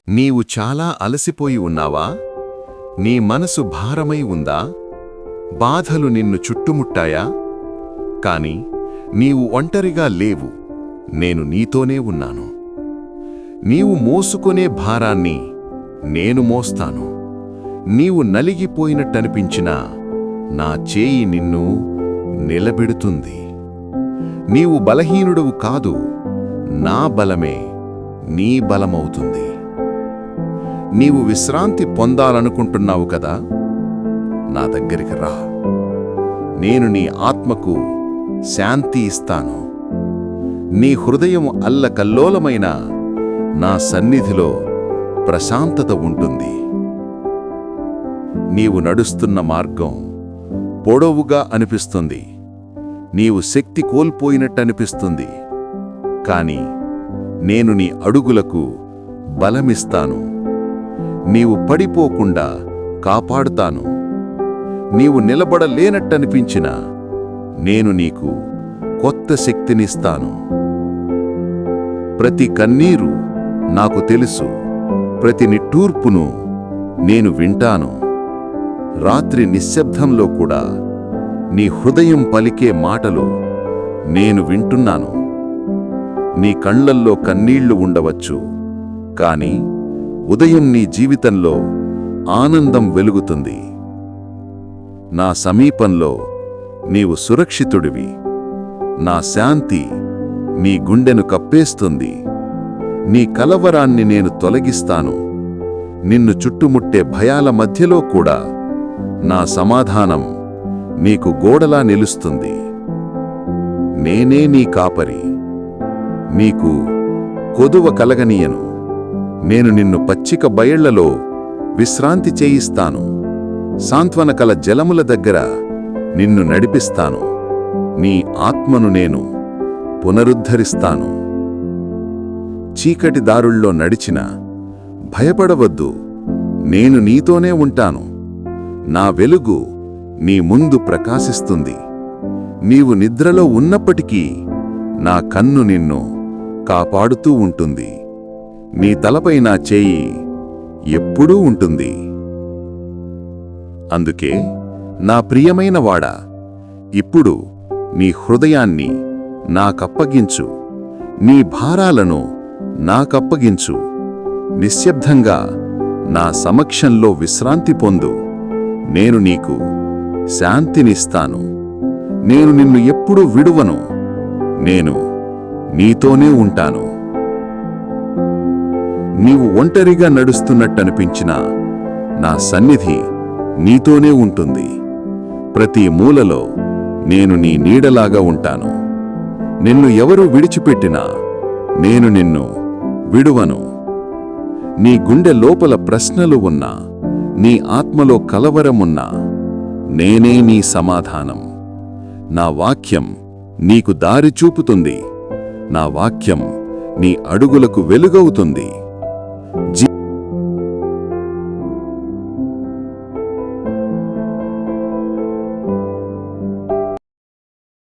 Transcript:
నీవు చాలా అలసిపోయి ఉన్నావా? నీ మనసు భారమై ఉందా? బాధలు నిన్ను చుట్టుముట్టాయా? కాని నీవు ఒంటరిగా లేవు, నేను నీతోనే ఉన్నాను. నీవు మోసుకొనే భారాన్ని నేను మోస్తాను. నీవు నలిగిపోయినట్టనిపించినా నా చేయి నిన్ను నిలబెడుతుంది. నీవు బలహీనుడవు కాదు, నా బలమే నీ బలమవుతుంది. నీవు విశ్రాంతి పొందాలనుకుంటున్నావు కదా? నా దగ్గరికి రా. నేను నీ ఆత్మకు శాంతి ఇస్తాను. నీ హృదయం అల్లకల్లోలమైన నా సన్నిధిలో ప్రశాంతత ఉంటుంది. నీవు నడుస్తున్న మార్గం పొడవుగా అనిపిస్తుంది. నీవు శక్తి కోల్పోయినట్టనిపిస్తుంది. కాని నేను నీ అడుగులకు బలమిస్తాను. నీవు పడిపోకుండా కాపాడుతాను. నీవు నిలబడలేనట్టనిపించినా నేను నీకు కొత్త శక్తినిస్తాను. ప్రతి కన్నీరు నాకు తెలుసు, ప్రతి నిట్టూర్పును నేను వింటాను. రాత్రి నిశ్శబ్దంలో కూడా నీ హృదయం పలికే మాటలు నేను వింటున్నాను. నీ కళ్ళల్లో కన్నీళ్లు ఉండవచ్చు, కాని ఉదయం నీ జీవితంలో ఆనందం వెలుగుతుంది. నా సమీపంలో నీవు సురక్షితుడివి. నా శాంతి నీ గుండెను కప్పేస్తుంది. నీ కలవరాన్ని నేను తొలగిస్తాను. నిన్ను చుట్టుముట్టే భయాల మధ్యలో కూడా నా సమాధానం నీకు గోడలా నిలుస్తుంది. నేనే నీ కాపరి. నీకు కొదువ కలగనీయను. నేను నిన్ను పచ్చిక బయళ్లలో విశ్రాంతి చేయిస్తాను. సాంత్వన కల జలముల దగ్గర నిన్ను నడిపిస్తాను. నీ ఆత్మను నేను పునరుద్ధరిస్తాను. చీకటి దారుల్లో నడిచినా భయపడవద్దు, నేను నీతోనే ఉంటాను. నా వెలుగు నీ ముందు ప్రకాశిస్తుంది. నీవు నిద్రలో ఉన్నప్పటికీ నా కన్ను నిన్ను కాపాడుతూ ఉంటుంది. నీ తలపై నా చేయి ఎప్పుడూ ఉంటుంది. అందుకే నా ప్రియమైన వాడా, ఇప్పుడు నీ హృదయాన్ని నాకప్పగించు. నీ భారాలను నాకప్పగించు. నిశ్శబ్దంగా నా సమక్షంలో విశ్రాంతి పొందు. నేను నీకు శాంతినిస్తాను. నేను నిన్ను ఎప్పుడూ విడువను. నేను నీతోనే ఉంటాను. నీవు ఒంటరిగా నడుస్తున్నట్టనిపించినా నా సన్నిధి నీతోనే ఉంటుంది. ప్రతి మూలలో నేను నీ నీడలాగా ఉంటాను. నిన్ను ఎవరు విడిచిపెట్టినా నేను నిన్ను విడువను. నీ గుండె లోపల ప్రశ్నలు ఉన్నా, నీ ఆత్మలో కలవరమున్నా నేనే నీ సమాధానం. నా వాక్యం నీకు దారి చూపుతుంది. నా వాక్యం నీ అడుగులకు వెలుగవుతుంది.